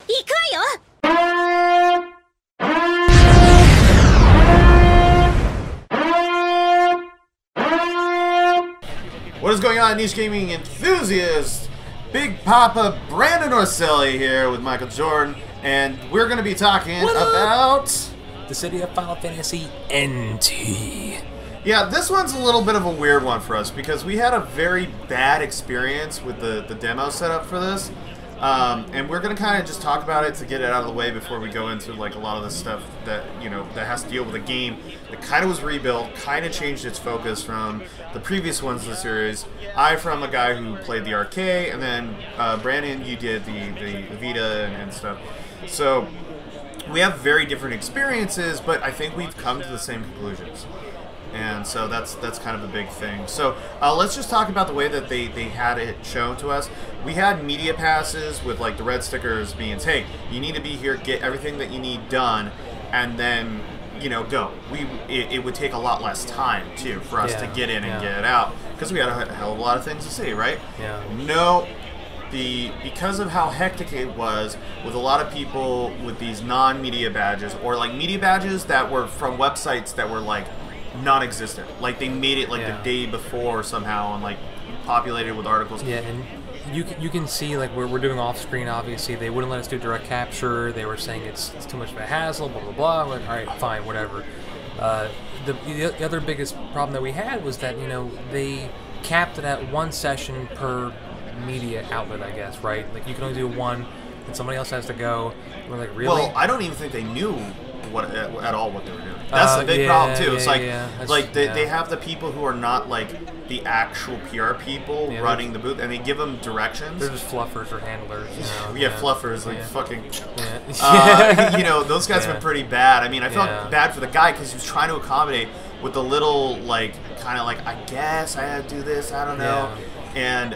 What is going on, niche gaming enthusiasts? Big Papa Brandon Orselli here with Michael Jordan, and we're going to be talking about Dissidia Final Fantasy NT. Yeah, this one's a little bit of a weird one for us because we had a very bad experience with the demo setup for this. And we're going to kind of just talk about it to get it out of the way before we go into like a lot of the stuff that, you know, that has to deal with the game that kind of was rebuilt, kind of changed its focus from the previous ones in the series. From a guy who played the arcade, and then Brandon, you did the Vita and stuff. So we have very different experiences, but I think we've come to the same conclusions. And so that's kind of a big thing. So let's just talk about the way that they had it shown to us. We had media passes with like the red stickers being, hey, you need to be here, get everything that you need done, and then, you know, go. It would take a lot less time too for us to get in and get it out because we had a hell of a lot of things to see, right? Yeah. No. Because of how hectic it was with a lot of people with these non-media badges, or like media badges that were from websites that were like non-existent, like they made it like the day before somehow and like populated with articles. Yeah, and you can see like we're doing off screen. Obviously, they wouldn't let us do direct capture. They were saying it's too much of a hassle. Blah blah blah. We're like, all right, fine, whatever. The other biggest problem that we had was that, you know, they capped it at one session per media outlet, I guess, right? Like you can only do one, and somebody else has to go. We're like, really? Well, I don't even think they knew at all what they were doing. That's the big problem too. It's like they have the people who are not like the actual PR people running the booth, and they give them directions. They're just fluffers or handlers. You know? Yeah, fluffers, like fucking. Yeah. You know, those guys were pretty bad. I mean, I felt bad for the guy because he was trying to accommodate with the little like kind of like, I guess I had to do this. I don't know, and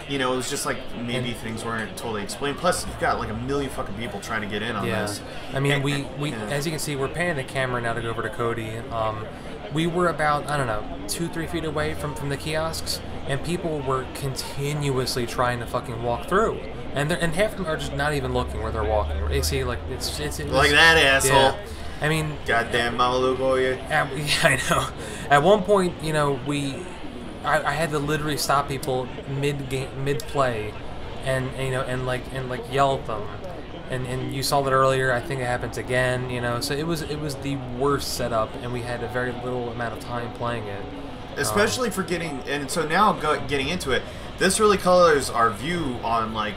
you know, it was just like maybe things weren't totally explained. Plus, you've got like a million fucking people trying to get in on this. I mean, we as you can see, we're panning the camera now to go over to Cody. We were about, I don't know, 2-3 feet away from the kiosks, and people were continuously trying to fucking walk through. And half of them are just not even looking where they're walking. They see like it's like that asshole. Yeah. I mean, goddamn Mamalugo, yeah, I know. At one point, you know, I had to literally stop people mid play, and you know, and like yell at them, and you saw that earlier. I think it happens again, you know. So it was the worst setup, and we had a very little amount of time playing it. Especially for getting, and so now getting into it, this really colors our view on like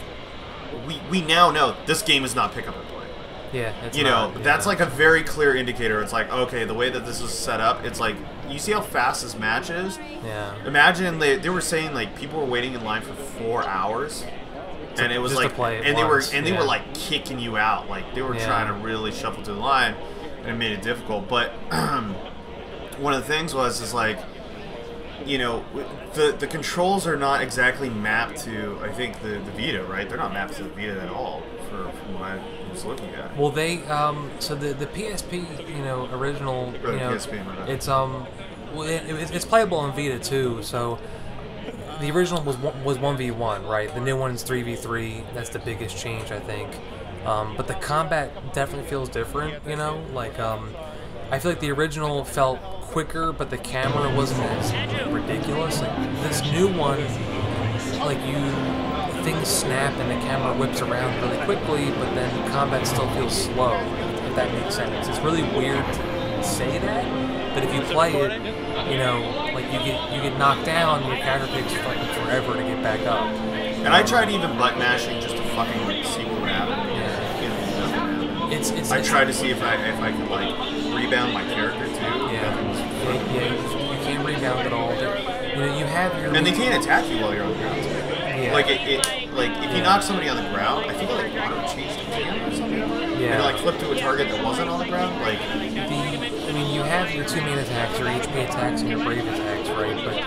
we now know this game is not pick up and play. Yeah, it's you know, that's like a very clear indicator. It's like, okay, the way that this is set up, it's like, you see how fast this match is? Yeah. Imagine they were saying like people were waiting in line for 4 hours, and it was just like, and they were like kicking you out, like they were trying to really shuffle through the line, and it made it difficult. But one of the things is like, you know, the controls are not exactly mapped to, I think, the Vita, right? They're not mapped to the Vita at all, from what I was looking at. Well, they so the PSP, you know, original, you know, PSP, it's it's playable on Vita too. So the original was 1v1, right? The new one is 3v3. That's the biggest change, I think. But the combat definitely feels different, you know. Like I feel like the original felt quicker, but the camera wasn't as ridiculous. Like this new one, like things snap and the camera whips around really quickly, but then combat still feels slow, if that makes sense. It's really weird to say that, but if you play it, you know, like you get knocked down, your character takes fucking forever to get back up. And I tried even butt mashing just to fucking see what would happen. I tried to see if I could like rebound my character too. You can't rebound at all. You know, you have your... And they can't attack you while you're on the ground. Yeah. Like like if you knock somebody on the ground, I think it like auto changed the camera or something. Yeah. And it like flipped to a target that wasn't on the ground. Like I mean, you have your 2 main attacks, your HP attacks, and your brave attacks, right? But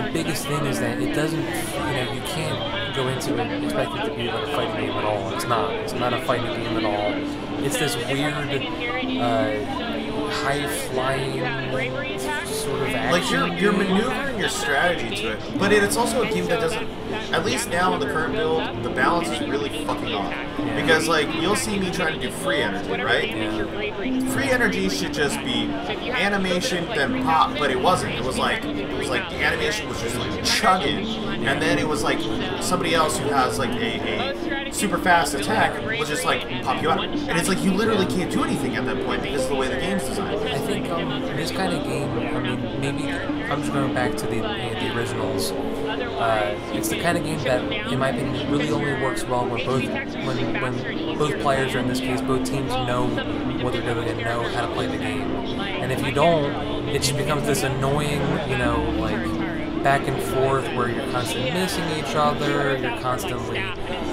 the biggest thing is that it doesn't, you know, you can't go into it and expect it to be like a fighting game at all. It's not. It's not a fighting game at all. It's this weird, high-flying sort of action. Like you're maneuvering your strategy to it, but it's also a game that doesn't at least now in the current build, the balance is really fucking off. Because like you'll see me trying to do free energy, right? Free energy should just be animation then pop, but it wasn't. It was like the animation was just like chugging, and then it was like somebody else who has like a super fast attack will just like pop you out, and it's like you literally can't do anything at that point because of the way the game's designed. I think this kind of game, I mean, maybe I'm just going back to the originals. It's the kind of game that, in my opinion, really only works well when both players, or in this case, both teams know what they're doing and know how to play the game. And if you don't, it just becomes this annoying, you know, like back and forth where you're constantly missing each other, you're constantly,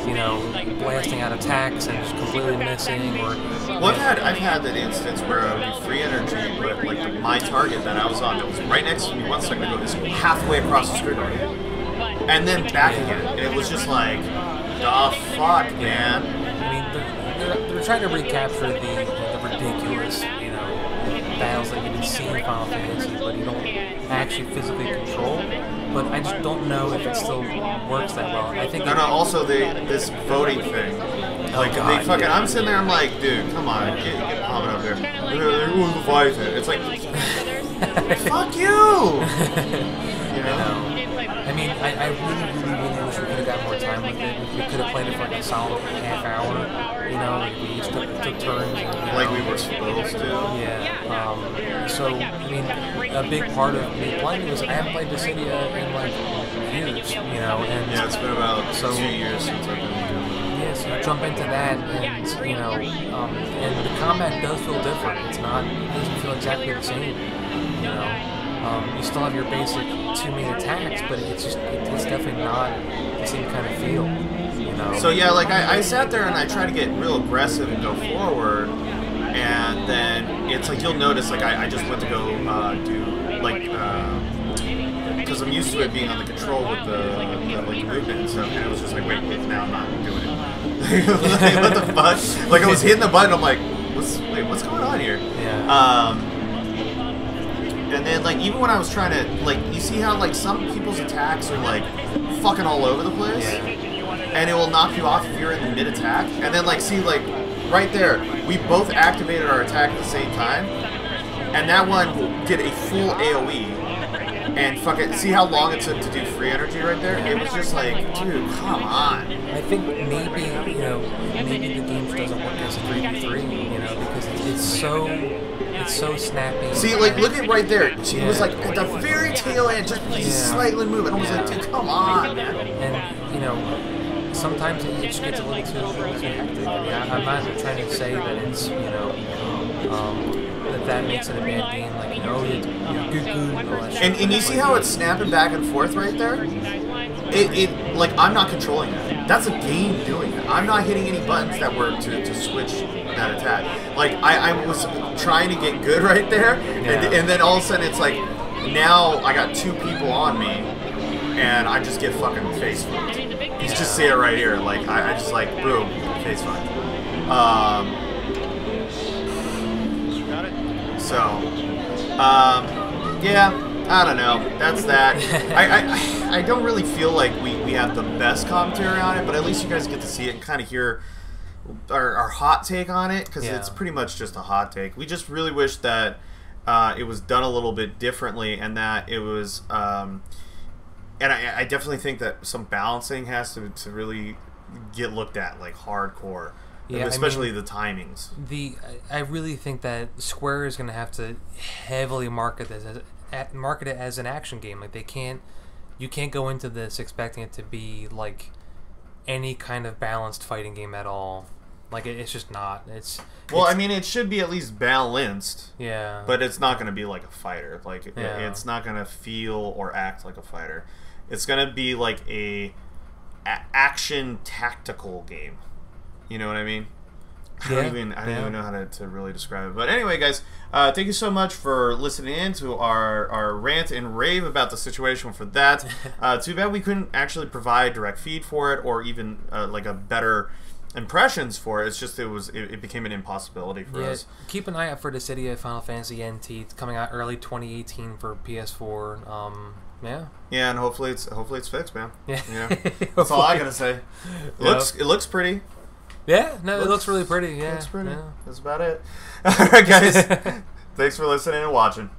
you know, blasting out attacks and just completely missing. Or well, I've had that instance where I would do free energy, but like my target that I was on that was right next to me 1 second ago is halfway across the screen already, and then back again, and it was just like, the fuck, man. I mean, they're trying to recapture the ridiculous, you know, battles that you can see in Final Fantasy, but you don't actually physically control. But I just don't know if it still works that well. I think also this voting thing. Like God, they fucking, I'm sitting there, I'm like, dude, come on, get Muhammad up there. Who's the fight? It's like, fuck you. You know? I mean, I really wish we could have got more time with it. We could have played it for like a solid half hour. You know, like we each took turns. And, like we were supposed to. Yeah. So I mean, a big part of me playing was I haven't played Dissidia in like years. You know, and yeah, it's been about 2 years since I've been doing it. Yeah, so you jump into that, and you know, and the combat does feel different. It doesn't feel exactly the same. You know. You still have your basic 2 main attacks, but it's definitely not the same kind of feel, you know? So yeah, like I sat there and I tried to get real aggressive and go forward, and then it's like you'll notice like I just went to go do like because I'm used to it being on the control with the like movement and stuff, and it was just like wait, now I'm not doing it. Like, what the fuck? Like I was hitting the button, I'm like, what's going on here? Yeah. And then, like, even when I was trying to, like, you see how, like, some people's attacks are, like, fucking all over the place? Yeah. And it will knock you off if you're in the mid-attack. And then, like, see, like, right there, we both activated our attack at the same time. And that one did a full AoE. And fucking, see how long it took to do free energy right there? It was just like, dude, come on. I think maybe, you know, maybe the game doesn't work as a 3v3, you know, because it's so snappy. See, like, look at right there. She was, like, at the very tail end, just slightly moving. I was like, dude, come on, man. And, you know, sometimes it just gets a little too hectic. I mean, I'm not trying to say that it's, you know, that makes it a bad game. Like, you know, you're good, and you see how it's snapping back and forth right there? It like, I'm not controlling that. That's a game doing it. I'm not hitting any buttons that were to switch that attack. Like, I was trying to get good right there, and then all of a sudden it's like, now I got 2 people on me, and I just get fucking face fucked. You just see it right here. Like, I just like, boom, face fucked. So, yeah, I don't know. That's that. I don't really feel like we have the best commentary on it, but at least you guys get to see it and kind of hear our hot take on it, because it's pretty much just a hot take. We just really wish that it was done a little bit differently, and that it was... and I definitely think that some balancing has to really get looked at, like, hardcore. Yeah, especially the timings. I really think that Square is going to have to heavily market it as an action game. Like, you can't go into this expecting it to be like any kind of balanced fighting game at all. Like, it's just not. I mean, it should be at least balanced. Yeah. But it's not going to be like a fighter. Like, it's not going to feel or act like a fighter. It's going to be like a action tactical game. You know what I mean? I don't even know how to really describe it. But anyway, guys, thank you so much for listening in to our rant and rave about the situation for that. Too bad we couldn't actually provide direct feed for it, or even like a better impressions for it. It's just it became an impossibility for us. Keep an eye out for Dissidia Final Fantasy NT. It's coming out early 2018 for PS4. Yeah. Yeah, and hopefully it's fixed, man. Yeah. That's all I gotta say. It looks pretty. Yeah, no, it looks really pretty. Yeah, Looks pretty. Yeah. That's about it. All right, guys. Thanks for listening and watching.